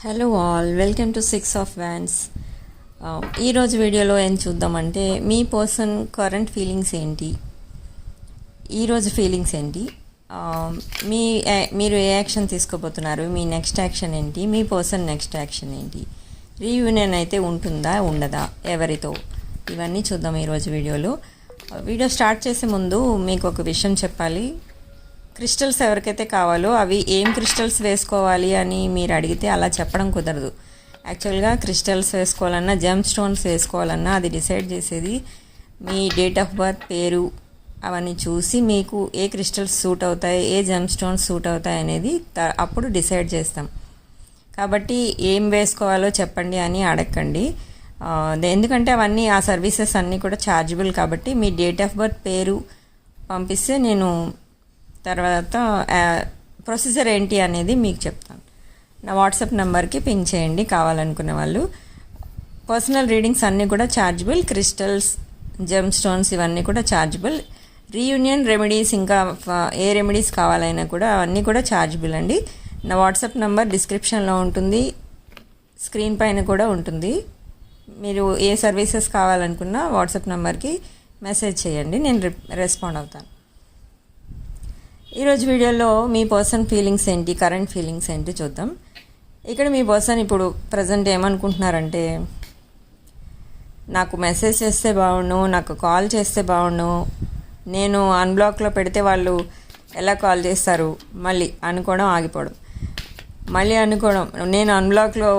Hello all, welcome to 6 of Wands. ఈరోజు వీడియోలో ఏం చూద్దామంటే మీ పర్సన్ కరెంట్ ఫీలింగ్స్ ఏంటి, ఈరోజు ఫీలింగ్స్ ఏంటి, మీరు ఏ యాక్షన్ తీసుకోబోతున్నారు, మీ నెక్స్ట్ యాక్షన్ ఏంటి, మీ పర్సన్ నెక్స్ట్ యాక్షన్ ఏంటి, రీయూనియన్ అయితే ఉంటుందా ఉండదా, ఎవరితో, ఇవన్నీ చూద్దాం ఈరోజు వీడియోలో. వీడియో స్టార్ట్ చేసే ముందు మీకు ఒక విషయం చెప్పాలి. క్రిస్టల్స్ ఎవరికైతే కావాలో అవి ఏం క్రిస్టల్స్ వేసుకోవాలి అని మీరు అడిగితే అలా చెప్పడం కుదరదు. యాక్చువల్గా క్రిస్టల్స్ వేసుకోవాలన్నా జెమ్ స్టోన్స్ వేసుకోవాలన్నా అది డిసైడ్ చేసేది మీ డేట్ ఆఫ్ బర్త్, పేరు, అవన్నీ చూసి మీకు ఏ క్రిస్టల్స్ సూట్ అవుతాయి, ఏ జెమ్ స్టోన్స్ సూట్ అవుతాయి అనేది అప్పుడు డిసైడ్ చేస్తాం. కాబట్టి ఏం వేసుకోవాలో చెప్పండి అని అడగండి. ఎందుకంటే అవన్నీ ఆ సర్వీసెస్ అన్నీ కూడా ఛార్జబుల్. కాబట్టి మీ డేట్ ఆఫ్ బర్త్, పేరు పంపిస్తే నేను తర్వాత ప్రొసీజర్ ఏంటి అనేది మీకు చెప్తాను. నా వాట్సాప్ నెంబర్కి పింగ్ చేయండి కావాలనుకునే వాళ్ళు. పర్సనల్ రీడింగ్స్ అన్నీ కూడా ఛార్జబుల్. క్రిస్టల్స్, జెమ్ స్టోన్స్ ఇవన్నీ కూడా ఛార్జబుల్. రీయూనియన్ రెమెడీస్, ఇంకా ఏ రెమెడీస్ కావాలైనా కూడా అవన్నీ కూడా ఛార్జబుల్ అండి. నా వాట్సాప్ నెంబర్ డిస్క్రిప్షన్లో ఉంటుంది, స్క్రీన్ పైన కూడా ఉంటుంది. మీరు ఏ సర్వీసెస్ కావాలనుకున్నా వాట్సాప్ నెంబర్కి మెసేజ్ చేయండి, నేను రెస్పాండ్ అవుతాను. ఈరోజు వీడియోలో మీ పర్సన్ ఫీలింగ్స్ ఏంటి, కరెంట్ ఫీలింగ్స్ ఏంటి చూద్దాం. ఇక్కడ మీ పర్సన్ ఇప్పుడు ప్రజెంట్ ఏమనుకుంటున్నారంటే, నాకు మెసేజ్ చేస్తే బాగుండు, నాకు కాల్ చేస్తే బాగుండు, నేను అన్బ్లాక్లో పెడితే వాళ్ళు ఎలా కాల్ చేస్తారు, మళ్ళీ అనుకోవడం ఆగిపోవడం, మళ్ళీ అనుకోవడం, నేను అన్బ్లాక్లో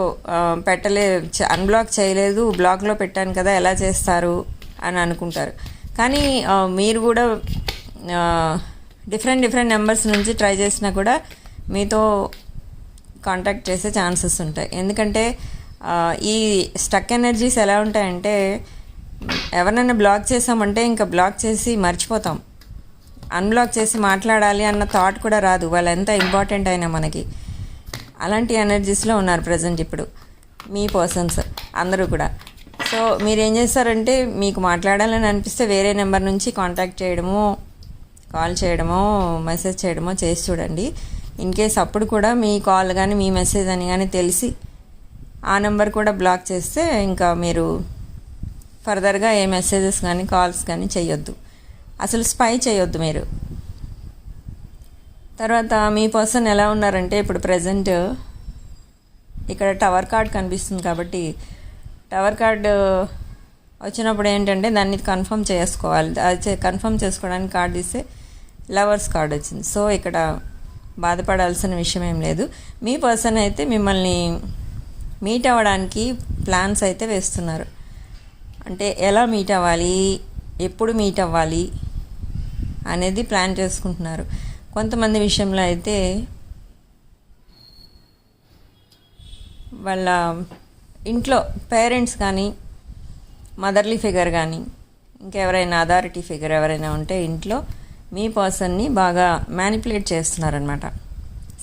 అన్బ్లాక్ చేయలేదు, బ్లాక్లో పెట్టాను కదా ఎలా చేస్తారు అని అనుకుంటారు. కానీ మీరు కూడా డిఫరెంట్ నెంబర్స్ నుంచి ట్రై చేసినా కూడా మీతో కాంటాక్ట్ చేసే ఛాన్సెస్ ఉంటాయి. ఎందుకంటే ఈ స్టక్ ఎనర్జీస్ ఎలా ఉంటాయంటే, ఎవరినైనా బ్లాక్ చేసామంటే ఇంకా బ్లాక్ చేసి మర్చిపోతాం. అన్బ్లాక్ చేసి మాట్లాడాలి అన్న థాట్ కూడా రాదు, వాళ్ళు ఎంత ఇంపార్టెంట్ అయినా మనకి. అలాంటి ఎనర్జీస్లో ఉన్నారు ప్రజెంట్ ఇప్పుడు మీ పర్సన్స్ అందరూ కూడా. సో మీరు ఏం చేస్తారంటే, మీకు మాట్లాడాలని అనిపిస్తే వేరే నెంబర్ నుంచి కాంటాక్ట్ చేయడమో, కాల్ చేయడమో, మెసేజ్ చేయడమో చేసి చూడండి. ఇన్ కేస్ అప్పుడు కూడా మీ కాల్ కానీ మీ మెసేజ్ అని కానీ తెలిసి ఆ నెంబర్ కూడా బ్లాక్ చేస్తే ఇంకా మీరు ఫర్దర్గా ఏ మెసేజెస్ కానీ కాల్స్ కానీ చేయొద్దు, అసలు స్పై చేయొద్దు మీరు. తర్వాత మీ పర్సన్ ఎలా ఉన్నారంటే, ఇప్పుడు ప్రజెంట్ ఇక్కడ టవర్ కార్డ్ కనిపిస్తుంది కాబట్టి టవర్ కార్డు వచ్చినప్పుడు ఏంటంటే దాన్ని కన్ఫర్మ్ చేసుకోవాలి. అది కన్ఫర్మ్ చేసుకోవడానికి కార్డు ఇస్తే లవర్స్ కార్డ్ వచ్చింది. సో ఇక్కడ బాధపడాల్సిన విషయం ఏం లేదు. మీ పర్సన్ అయితే మిమ్మల్ని మీట్ అవ్వడానికి ప్లాన్స్ అయితే వేస్తున్నారు. అంటే ఎలా మీట్ అవ్వాలి, ఎప్పుడు మీట్ అవ్వాలి అనేది ప్లాన్ చేసుకుంటున్నారు. కొంతమంది విషయంలో అయితే వాళ్ళ ఇంట్లో పేరెంట్స్ కానీ, మదర్లీ ఫిగర్ కానీ, ఇంకెవరైనా అథారిటీ ఫిగర్ ఎవరైనా ఉంటే ఇంట్లో మీ పర్సన్ని బాగా మ్యానిపులేట్ చేస్తున్నారనమాట.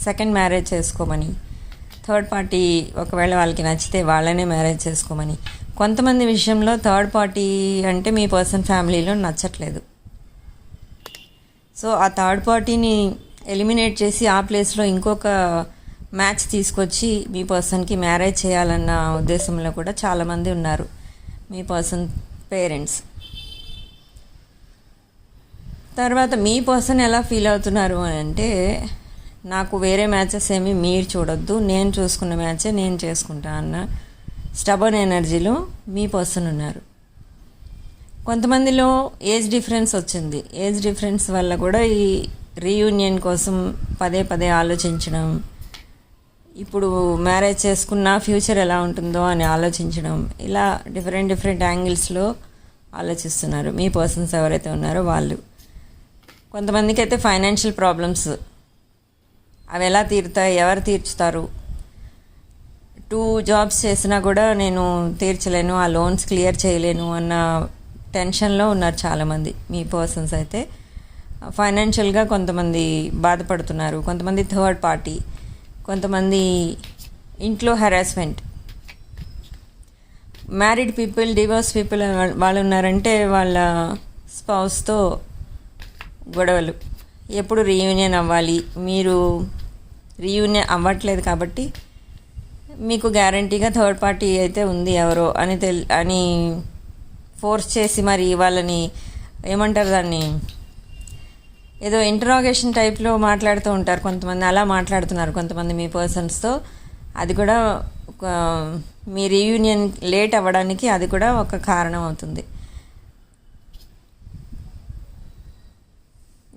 సెకండ్ మ్యారేజ్ చేసుకోమని, థర్డ్ పార్టీ ఒకవేళ వాళ్ళకి నచ్చితే వాళ్ళనే మ్యారేజ్ చేసుకోమని. కొంతమంది విషయంలో థర్డ్ పార్టీ అంటే మీ పర్సన్ ఫ్యామిలీలో నచ్చట్లేదు. సో ఆ థర్డ్ పార్టీని ఎలిమినేట్ చేసి ఆ ప్లేస్లో ఇంకొక మ్యాచ్ తీసుకొచ్చి మీ పర్సన్కి మ్యారేజ్ చేయాలన్న ఉద్దేశంలో కూడా చాలామంది ఉన్నారు మీ పర్సన్ పేరెంట్స్. తర్వాత మీ పర్సన్ ఎలా ఫీల్ అవుతున్నారు అని అంటే, నాకు వేరే మ్యాచెస్ ఏమి మీరు చూడొద్దు, నేను చూసుకున్న మ్యాచే నేను చేసుకుంటా అన్న స్టబర్న్ ఎనర్జీలో మీ పర్సన్ ఉన్నారు. కొంతమందిలో ఏజ్ డిఫరెన్స్ వచ్చింది. ఏజ్ డిఫరెన్స్ వల్ల కూడా ఈ రీయూనియన్ కోసం పదే ఆలోచించడం, ఇప్పుడు మ్యారేజ్ చేసుకున్న ఫ్యూచర్ ఎలా ఉంటుందో అని ఆలోచించడం, ఇలా డిఫరెంట్ యాంగిల్స్లో ఆలోచిస్తున్నారు మీ పర్సన్స్ ఎవరైతే ఉన్నారో వాళ్ళు. కొంతమందికి అయితే ఫైనాన్షియల్ ప్రాబ్లమ్స్, అవి ఎలా తీరుతాయి, ఎవరు తీర్చుతారు, 2 jobs చేసినా కూడా నేను తీర్చలేను, ఆ లోన్స్ క్లియర్ చేయలేను అన్న టెన్షన్లో ఉన్నారు చాలామంది మీ పర్సన్స్ అయితే. ఫైనాన్షియల్గా కొంతమంది బాధపడుతున్నారు, కొంతమంది థర్డ్ పార్టీ, కొంతమంది ఇంట్లో harassment. Married people, divorce people వాళ్ళు ఉన్నారంటే వాళ్ళ స్పౌస్తో గొడవలు, ఎప్పుడు రీయూనియన్ అవ్వాలి, మీరు రీయూనియన్ అవ్వట్లేదు కాబట్టి మీకు గ్యారంటీగా థర్డ్ పార్టీ అయితే ఉంది ఎవరో అని ఫోర్స్ చేసి మరి వాళ్ళని ఏమంటారు దాన్ని, ఏదో ఇంటరాగేషన్ టైప్లో మాట్లాడుతూ ఉంటారు కొంతమంది, అలా మాట్లాడుతున్నారు కొంతమంది మీ పర్సన్స్తో. అది కూడా మీ రీయూనియన్ లేట్ అవ్వడానికి అది కూడా ఒక కారణం అవుతుంది.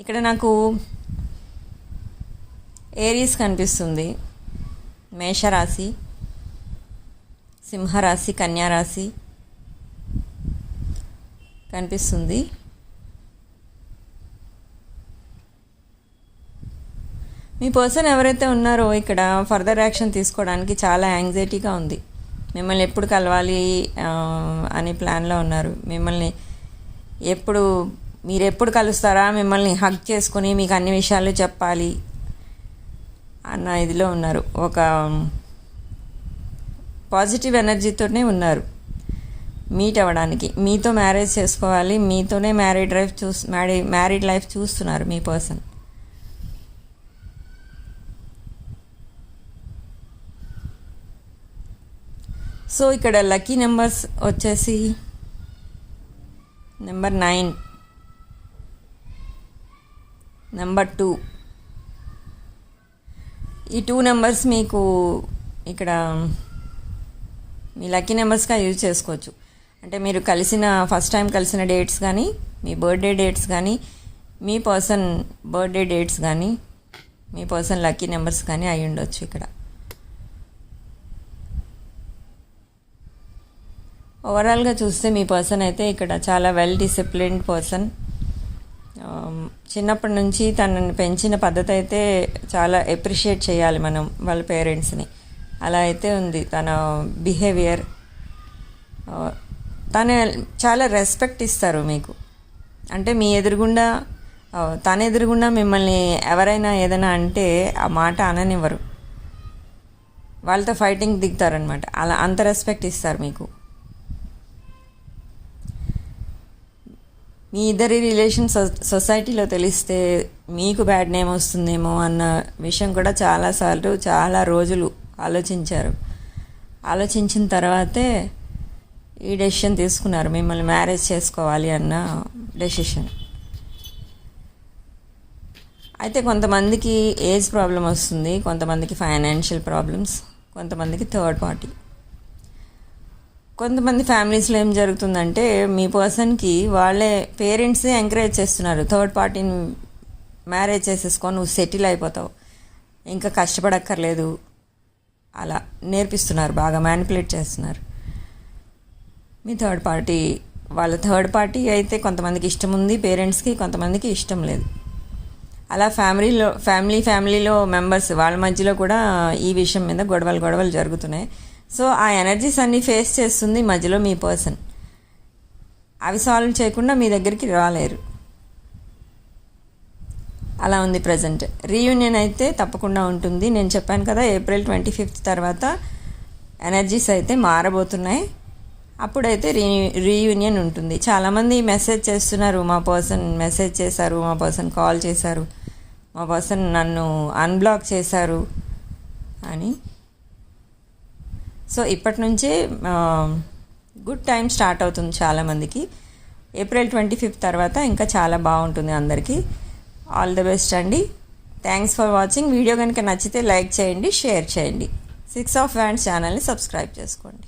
ఇక్కడ నాకు ఏరీస్ కనిపిస్తుంది, మేషరాశి, సింహరాశి, కన్యారాశి కనిపిస్తుంది. మీ పర్సన్ ఎవరైతే ఉన్నారో ఇక్కడ ఫర్దర్ యాక్షన్ తీసుకోవడానికి చాలా యాంగ్జైటీగా ఉంది. మిమ్మల్ని ఎప్పుడు కలవాలి అని ప్లాన్లో ఉన్నారు. మిమ్మల్ని మీరు ఎప్పుడు కలుస్తారా, మిమ్మల్ని హగ్ చేసుకొని మీకు అన్ని విషయాలు చెప్పాలి అన్న ఇదిలో ఉన్నారు. ఒక పాజిటివ్ ఎనర్జీతోనే ఉన్నారు మీట్ అవ్వడానికి. మీతో మ్యారేజ్ చేసుకోవాలి, మీతోనే మ్యారీడ్ లైఫ్ చూస్తున్నారు మీ పర్సన్. సో ఇక్కడ లక్కీ నెంబర్స్ వచ్చేసి నెంబర్ 9, నెంబర్ 2. ఈ 2 నెంబర్స్ మీకు ఇక్కడ మీ లక్కీ నెంబర్స్గా యూజ్ చేసుకోవచ్చు. అంటే మీరు ఫస్ట్ టైం కలిసిన డేట్స్ కానీ, మీ బర్త్డే డేట్స్ కానీ, మీ పర్సన్ బర్త్డే డేట్స్ కానీ, మీ పర్సన్ లక్కీ నెంబర్స్ కానీ అయి ఉండొచ్చు. ఇక్కడ ఓవరాల్గా చూస్తే మీ పర్సన్ అయితే ఇక్కడ చాలా వెల్ డిసిప్లిన్డ్ పర్సన్. చిన్నప్పటి నుంచి తనని పెంచిన పద్ధతి అయితే చాలా ఎప్రిషియేట్ చేయాలి మనం వాళ్ళ పేరెంట్స్ని. అలా అయితే ఉంది తన బిహేవియర్. తను చాలా రెస్పెక్ట్ ఇస్తారు మీకు. అంటే మీ ఎదురుగుండా తన ఎదురుగుండా మిమ్మల్ని ఎవరైనా ఏదైనా అంటే ఆ మాట అననివ్వరు, వాళ్ళతో ఫైటింగ్ దిగుతారనమాట. అలా అంత రెస్పెక్ట్ ఇస్తారు మీకు. మీ ఇద్దరి రిలేషన్ సొసైటీలో తెలిస్తే మీకు బ్యాడ్ నేమ్ వస్తుందేమో అన్న విషయం కూడా చాలాసార్లు చాలా రోజులు ఆలోచించిన తర్వాతే ఈ డెసిషన్ తీసుకున్నారు, మిమ్మల్ని మ్యారేజ్ చేసుకోవాలి అన్న డెసిషన్. అయితే కొంతమందికి ఏజ్ ప్రాబ్లం వస్తుంది, కొంతమందికి ఫైనాన్షియల్ ప్రాబ్లమ్స్, కొంతమందికి థర్డ్ పార్టీ. కొంతమంది ఫ్యామిలీస్లో ఏం జరుగుతుందంటే మీ పర్సన్కి వాళ్ళే పేరెంట్సే ఎంకరేజ్ చేస్తున్నారు, థర్డ్ పార్టీని మ్యారేజ్ చేసేసుకొని నువ్వు సెటిల్ అయిపోతావు, ఇంకా కష్టపడక్కర్లేదు, అలా నేర్పిస్తున్నారు, బాగా మ్యానిపులేట్ చేస్తున్నారు. మీ వాళ్ళ థర్డ్ పార్టీ అయితే కొంతమందికి ఇష్టం ఉంది పేరెంట్స్కి, కొంతమందికి ఇష్టం లేదు. అలా ఫ్యామిలీలో మెంబర్స్ వాళ్ళ మధ్యలో కూడా ఈ విషయం మీద గొడవలు జరుగుతున్నాయి. సో ఆ ఎనర్జీస్ అన్నీ ఫేస్ చేస్తుంది మధ్యలో మీ పర్సన్. అవి సాల్వ్ చేయకుండా మీ దగ్గరికి రాలేరు. అలా ఉంది ప్రజెంట్. రీయూనియన్ అయితే తప్పకుండా ఉంటుంది. నేను చెప్పాను కదా, April 25 తర్వాత ఎనర్జీస్ అయితే మారబోతున్నాయి. అప్పుడైతే రీయూనియన్ ఉంటుంది. చాలామంది మెసేజ్ చేస్తున్నారు, మా పర్సన్ మెసేజ్ చేశారు, మా పర్సన్ కాల్ చేశారు, మా పర్సన్ నన్ను అన్బ్లాక్ చేశారు అని. సో ఇప్పటి నుంచే గుడ్ టైం స్టార్ట్ అవుతుంది చాలామందికి. April 25 తర్వాత ఇంకా చాలా బాగుంటుంది అందరికీ. ఆల్ ది బెస్ట్ అండి. Thanks for watching. వీడియో కనుక నచ్చితే లైక్ చేయండి, షేర్ చేయండి. 6 of Wands ఛానల్ని సబ్స్క్రైబ్ చేసుకోండి.